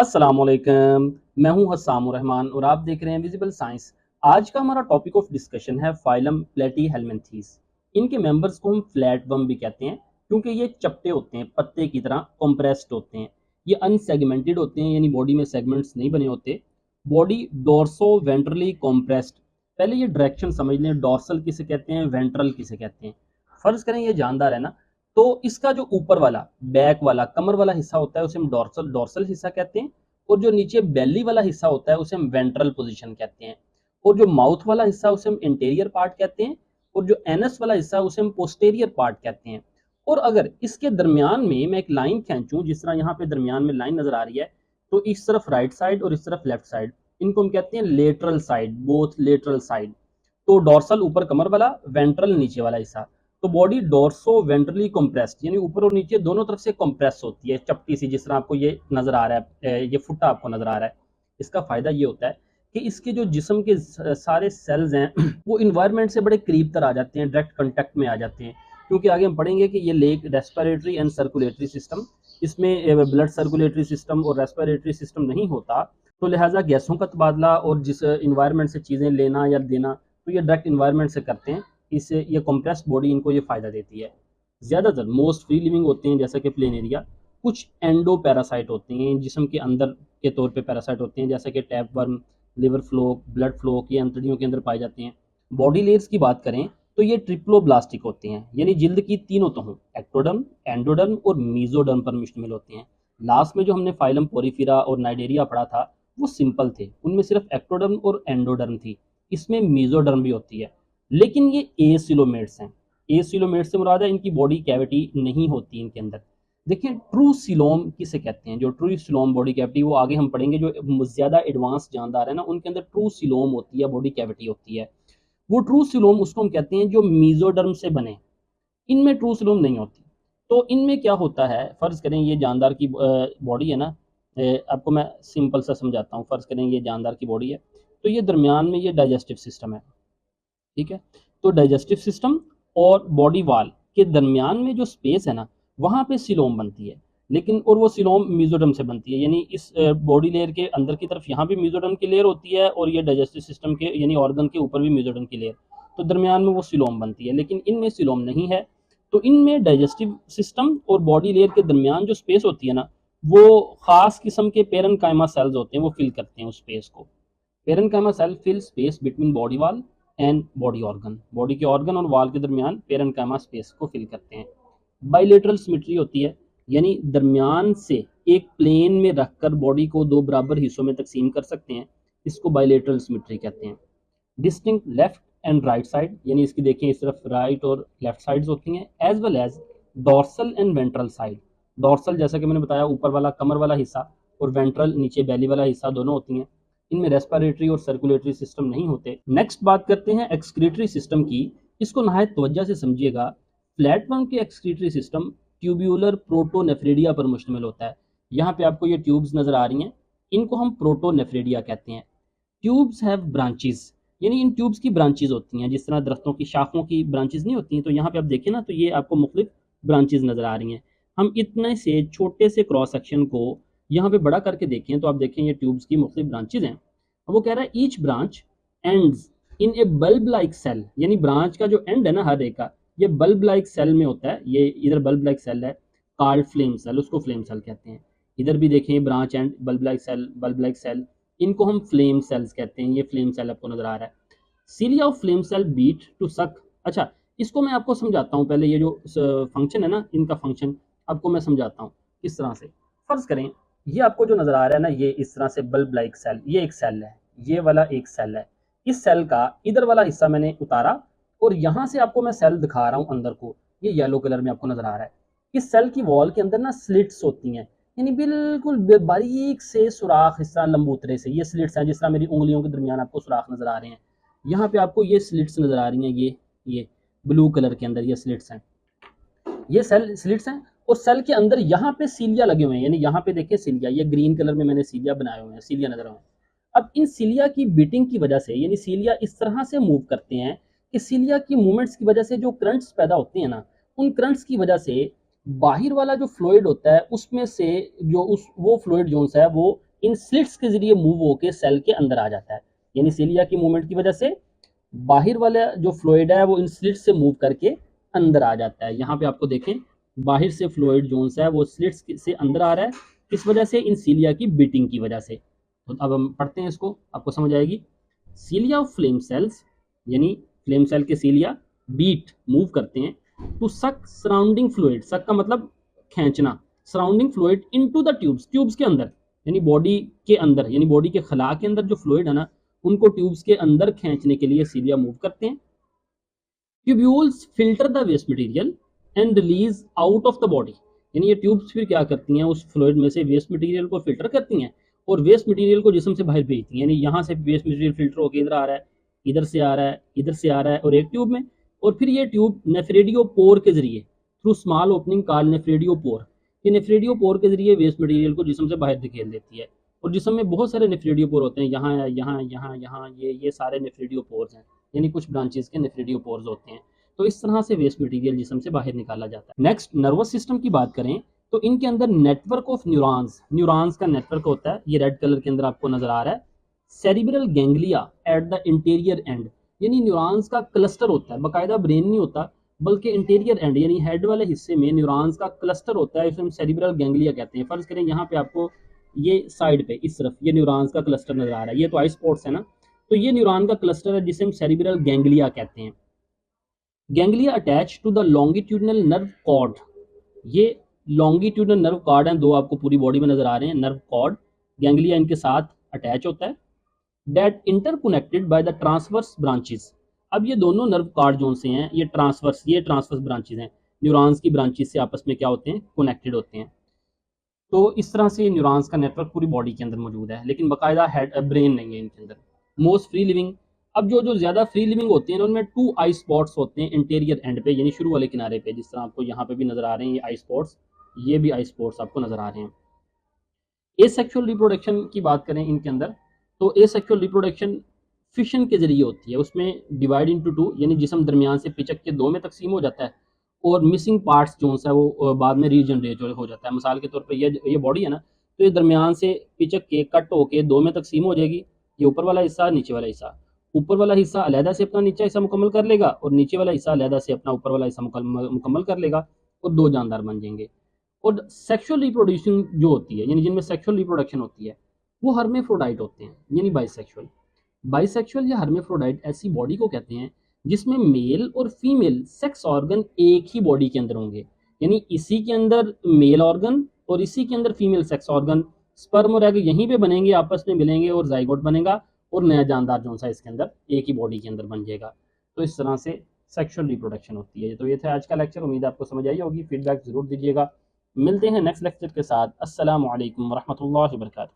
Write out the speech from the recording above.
अस्सलामुअलैकुम। मैं हूं हस्साम रहमान और आप देख रहे हैं विजिबल साइंस। आज का हमारा टॉपिक ऑफ डिस्कशन है फाइलम प्लेटीहेल्मिन्थीज। इनके मेंबर्स को हम फ्लैट वर्म भी कहते हैं क्योंकि ये चपटे होते हैं, पत्ते की तरह कॉम्प्रेस्ड होते हैं। ये अनसेगमेंटेड होते हैं, यानी बॉडी में सेगमेंट्स नहीं बने होते। Body dorso ventrally compressed. पहले ये डायरेक्शन समझ लें, डोर्सल किसे कहते हैं, वेंट्रल किसे कहते हैं। फर्ज करें ये जानदार है ना, तो इसका जो ऊपर वाला बैक वाला कमर वाला हिस्सा होता है उसे हम डोर्सल डोर्सल हिस्सा कहते हैं, और जो नीचे बेली वाला हिस्सा होता है उसे हम वेंट्रल पोजीशन कहते हैं, और जो माउथ वाला हिस्सा उसे हम इंटीरियर पार्ट कहते हैं, और जो एनस वाला हिस्सा उसे हम पोस्टेरियर पार्ट कहते हैं। और अगर इसके दरमियान में मैं एक लाइन खींचूं, जिस तरह यहाँ पे दरमियान में लाइन नजर आ रही है, तो इस तरफ राइट साइड और इस तरफ लेफ्ट साइड, इनको हम कहते हैं lateral side, both lateral side. तो डोर्सल ऊपर कमर वाला, वेंट्रल नीचे वाला हिस्सा। तो बॉडी डोर्सो वेंट्रली कंप्रेस्ड, यानी ऊपर और नीचे दोनों तरफ से कंप्रेस होती है, चपटी सी, जिस तरह आपको ये नजर आ रहा है, ये फुट्टा आपको नजर आ रहा है। इसका फायदा ये होता है कि इसके जो जिस्म के सारे सेल्स हैं वो इन्वायरमेंट से बड़े करीब तर आ जाते हैं, डायरेक्ट कांटेक्ट में आ जाते हैं। क्योंकि आगे हम पढ़ेंगे कि ये leg respiratory and circulatory system, इसमें ब्लड सर्कुलेटरी सिस्टम और रेस्पिरेटरी सिस्टम नहीं होता, तो लिहाजा गैसों का तबादला और जिस इन्वायरमेंट से चीज़ें लेना या देना, तो ये डायरेक्ट इन्वायरमेंट से करते हैं। इससे ये कंप्रेस्ड बॉडी इनको ये फ़ायदा देती है। ज़्यादातर मोस्ट फ्री लिविंग होते हैं जैसा कि प्लेनेरिया। कुछ एंडो पैरासाइट होते हैं, जिस्म के अंदर के तौर पे पैरासाइट होते हैं, जैसे कि tape worm, liver fluke, blood fluke, ये अंतड़ियों के अंदर पाए जाते हैं। बॉडी लेयर्स की बात करें तो ये ट्रिप्लोब्लास्टिक होते हैं, यानी जिल्द की तीनों तहों, एक्टोडर्म, एंडोडर्म और मीजोडर्म पर मुश्तमिल होते हैं। लास्ट में जो हमने फाइलम पोरिफेरा और नाइडेरिया पढ़ा था वो सिंपल थे, उनमें सिर्फ एक्टोडर्म और एंडोडर्म थी। इसमें मीजोडर्म भी होती है, लेकिन ये एसिलोमेट्स हैं। एसिलोमेट्स से मुराद है इनकी बॉडी कैविटी नहीं होती इनके अंदर। देखिए, ट्रू सिलोम किसे कहते हैं, जो ट्रू सिलोम बॉडी कैविटी, वो आगे हम पढ़ेंगे। जो ज़्यादा एडवांस जानदार है ना, उनके अंदर ट्रू सिलोम होती है, बॉडी कैविटी होती है। वो ट्रू सिलोम उसको हम कहते हैं जो मीजोडर्म से बने। इनमें ट्रू सिलोम नहीं होती। तो इनमें क्या होता है, फर्ज करें ये जानदार की बॉडी है ना, आपको मैं सिंपल सा समझाता हूँ। फर्ज करें ये जानदार की बॉडी है, तो ये दरमियान में ये डाइजेस्टिव सिस्टम है, ठीक है। तो डाइजेस्टिव सिस्टम और बॉडी वॉल के दरमियान में जो स्पेस है ना, वहाँ पे सिलोम बनती है। लेकिन और वो सिलोम मीजोडर्म से बनती है, यानी इस बॉडी लेयर के अंदर की तरफ यहाँ भी मीजोडर्म की लेयर होती है, और ये डाइजेस्टिव सिस्टम के यानी ऑर्गन के ऊपर भी मीजोडर्म की लेयर। तो दरमियान में वो सिलोम बनती है, लेकिन इनमें सिलोम नहीं है। तो इनमें डाइजेस्टिव सिस्टम और बॉडी लेयर के दरमियान जो स्पेस होती है ना, वो खास किस्म के पेरेन्काइमा सेल्स होते हैं, वो फिल करते हैं उस स्पेस को। Parenchyma cell fill space between body wall and body organ. Body के ऑर्गन और वॉल के दरमियान पेरेन्काइमा स्पेस को फिल करते हैं। बाइलेटरल सिमेट्री होती है, यानी दरमियान से एक प्लेन में रखकर बॉडी को दो बराबर हिस्सों में तकसीम कर सकते हैं, इसको बाइलेटरल सिमेट्री कहते हैं। Distinct left and right side, यानी इसकी देखें इस तरफ राइट और लेफ्ट साइड्स होती हैं, as well as dorsal and ventral side. Dorsal जैसा कि मैंने बताया ऊपर वाला कमर वाला हिस्सा, और वेंट्रल नीचे बैली वाला हिस्सा, दोनों होती हैं। इनमें रेस्पिरेटरी और सर्कुलेटरी सिस्टम नहीं होते। नेक्स्ट बात करते हैं एक्सक्रीटरी सिस्टम की। इसको नहायत तवज्जो से समझिएगा। फ्लैटवर्म के एक्सक्रीटरी सिस्टम ट्यूब्यूलर प्रोटोनेफ्रिडिया पर मुश्तमिल होता है। यहाँ पे आपको ये ट्यूब्स नजर आ रही हैं, इनको हम प्रोटोनेफ्रिडिया कहते हैं। ट्यूब्स हैव ब्रांचेस, यानी इन ट्यूब्स की ब्रांचेस होती हैं, जिस तरह दरख्तों की शाखों की ब्रांचेस नहीं होती हैं। तो यहाँ पे आप देखें ना, तो ये आपको मुख्तलिफ ब्रांचेस नजर आ रही हैं। हम इतने से छोटे से क्रॉस सेक्शन को यहाँ पे बड़ा करके देखें तो आप देखें ये ट्यूब्स की मुख्तलिफ ब्रांचेस हैं। अब वो कह रहा है each branch ends in a bulb like cell, यानी ब्रांच का जो एंड है ना हर एक का, ये बल्ब लाइक सेल में होता है। ये इधर बल्ब लाइक सेल है, कार्ड फ्लेम सेल, उसको फ्लेम सेल कहते हैं। इधर भी देखें branch end bulb like cell, bulb like cell, इनको हम फ्लेम सेल्स कहते हैं। ये फ्लेम सेल आपको नजर आ रहा है। Cilia of flame cell beat to suck. अच्छा, इसको मैं आपको समझाता हूँ। पहले ये जो फंक्शन है ना, इनका फंक्शन आपको मैं समझाता हूँ किस तरह से। फर्ज करें ये आपको जो नजर आ रहा है ना, ये इस तरह से बल्ब लाइक सेल, ये एक सेल है, ये वाला एक सेल है। इस सेल का इधर वाला हिस्सा मैंने उतारा, और यहाँ से आपको मैं सेल दिखा रहा हूँ अंदर को, ये येलो कलर में आपको नजर आ रहा है। इस सेल की वॉल के अंदर ना स्लिट्स होती हैं, यानी बिल्कुल बारीक से सुराख, इस तरह लंबूतरे से ये स्लिट्स हैं, जिस तरह मेरी उंगलियों के दरमियान आपको सुराख नजर आ रहे हैं। यहाँ पे आपको ये स्लिट्स नजर आ रही हैं, ये ब्लू कलर के अंदर ये स्लिट्स हैं, ये सेल स्लिट्स हैं। और सेल के अंदर यहाँ पे सीलिया लगे हुए हैं, यानी यहाँ पे देखिए सीलिया, ये ग्रीन कलर में मैंने सीलिया बनाए हुए हैं, सीलिया नजर आ रहे हैं। अब इन सीलिया की बीटिंग की वजह से, यानी सीलिया इस तरह से मूव करते हैं कि सीलिया की मूवमेंट्स की वजह से जो करंट्स पैदा होते हैं ना, उन करंट्स की वजह से बाहर वाला जो फ्लूइड होता है उसमें से जो उस वो फ्लूइड जोन है वो इन स्लिट्स के जरिए मूव होकर सेल के अंदर आ जाता है, यानी सिलिया की मूवमेंट की वजह से बाहर वाला जो फ्लूइड है वो इन स्लिट्स से मूव करके अंदर आ जाता है। यहाँ पे आपको देखें बाहर से फ्लूइड जोन है वो स्लिट्स से अंदर आ रहा है, किस वजह से? इन सीलिया की बीटिंग की वजह से। तो अब हम पढ़ते हैं इसको, आपको समझ आएगी। सीलिया ऑफ फ्लेम सेल्स, यानी फ्लेम सेल के सीलिया बीट मूव करते हैं टू सक सराउंडिंग फ्लूइड, सक का मतलब खींचना, surrounding fluid into the tubes, tubes के अंदर, यानी बॉडी के अंदर, यानी बॉडी के खला के अंदर जो फ्लूइड है ना उनको ट्यूब्स के अंदर खींचने के लिए सीलिया मूव करते हैं। Tubules filter the waste material and release out of the body, यानी ये ट्यूब्स फिर क्या करती हैं, उस फ्लूइड में से वेस्ट मटेरियल को फिल्टर करती हैं और वेस्ट मटेरियल को जिस्म से बाहर भेजती हैं, यानी यहाँ से वेस्ट मटेरियल फिल्टर होकर इधर आ रहा है, इधर से आ रहा है, इधर से आ रहा है और एक ट्यूब में, और फिर ये ट्यूब नेफ्रेडियो पोर के जरिए थ्रू स्मॉल ओपनिंग कॉल्ड नेफ्रेडियो पोर, ये नेफ्रेडियो पोर के जरिए वेस्ट मटेरियल को जिस्म से बाहर धकेल देती है। और जिस्म में बहुत सारे नेफ्रेडियो पोर होते हैं, यहाँ यहाँ यहाँ यहाँ ये सारे नेफ्रेडियो पोर्स हैं, यानी कुछ ब्रांचेस के नेफ्रेडियो पोर्स होते हैं। तो इस तरह से वेस्ट मटेरियल जिस्म से बाहर निकाला जाता है। नेक्स्ट नर्वस सिस्टम की बात करें तो इनके अंदर नेटवर्क ऑफ न्यूरॉन्स, न्यूरॉन्स का नेटवर्क होता है, ये रेड कलर के अंदर आपको नजर आ रहा है। Cerebral ganglia at the interior and, यानी न्यूरॉन्स का क्लस्टर होता है, बाकायदा ब्रेन नहीं होता बल्कि इंटीरियर एंड यानी हेड वाले हिस्से में न्यूरॉन्स का क्लस्टर होता है, इसे हम सेरिब्रल गैंग्लिया कहते हैं। फर्ज करें यहाँ पे आपको ये साइड पे इस तरफ ये न्यूरॉन्स का क्लस्टर नजर आ रहा है, ये तो आई स्पॉट्स है ना, तो ये न्यूरॉन का क्लस्टर है जिसे हम सेरिब्रल गैंग्लिया कहते हैं। Ganglia attach to the longitudinal nerve cord, ये लॉन्गिट्यूडनल नर्व कॉर्ड हैं, दो आपको पूरी बॉडी में नजर आ रहे हैं नर्व कॉर्ड, गैंग्लिया इनके साथ अटैच होता है। That interconnected by the transverse branches, अब ये दोनों नर्व कॉर्ड जोन से हैं, ये ट्रांसवर्स ब्रांचेस हैं, न्यूरॉन्स की ब्रांचेस से आपस में क्या होते हैं, कनेक्टेड होते हैं। तो इस तरह से न्यूरॉन्स का नेटवर्क पूरी बॉडी के अंदर मौजूद है, लेकिन बाकायदा हेड ब्रेन नहीं है इनके अंदर। मोस्ट फ्री लिविंग, अब जो ज्यादा फ्री लिविंग होते हैं उनमें 2 आई स्पॉट्स होते हैं इंटीरियर एंड पे, यानी शुरू वाले किनारे पे, जिस तरह आपको यहाँ पे भी नजर आ रहे हैं ये आई स्पॉट्स, ये भी आई स्पॉट्स आपको नजर आ रहे हैं। एसेक्सुअल रिप्रोडक्शन की बात करें इनके अंदर, तो एसेक्सुअल रिप्रोडक्शन फिशन के जरिए होती है, उसमें डिवाइड इंटू 2, यानी जिस्म दरमियान से पिचक के 2 में तकसीम हो जाता है और मिसिंग पार्ट्स जो है वो बाद में रीजनरेट हो जाता है। मिसाल के तौर पर ये बॉडी है ना, तो ये दरमियान से पिचक के कट होके 2 में तकसीम हो जाएगी, ये ऊपर वाला हिस्सा नीचे वाला हिस्सा, ऊपर वाला हिस्सा अलहदा से अपना नीचे हिस्सा मुकम्मल कर लेगा और नीचे वाला हिस्सा अलहदा से अपना ऊपर वाला हिस्सा मुकम्मल कर लेगा और 2 जानदार बन जाएंगे। और सेक्सुअल रिप्रोड्यूशन जो होती है, यानी जिनमें सेक्सुअल रिप्रोडक्शन होती है, वो हर्मेफ्रोडाइट होते हैं, यानी बाइसेक्सुअल। बाइसेक्सुअल या हर्मेफ्रोडाइट ऐसी बॉडी को कहते हैं जिसमें मेल और फीमेल सेक्स ऑर्गन एक ही बॉडी के अंदर होंगे, यानी इसी के अंदर मेल ऑर्गन और इसी के अंदर फीमेल सेक्स ऑर्गन, स्पर्म और एग यहीं पे बनेंगे, आपस में मिलेंगे और जाइगोट बनेगा और नया जानदार जो सा इसके अंदर एक ही बॉडी के अंदर बन जाएगा। तो इस तरह से सेक्सुअल रिप्रोडक्शन होती है। तो ये था आज का लेक्चर, उम्मीद आपको समझ आई होगी, फीडबैक जरूर दीजिएगा। मिलते हैं नेक्स्ट लेक्चर के साथ। अस्सलाम वालेकुम रहमतुल्लाहि व बरकातहू।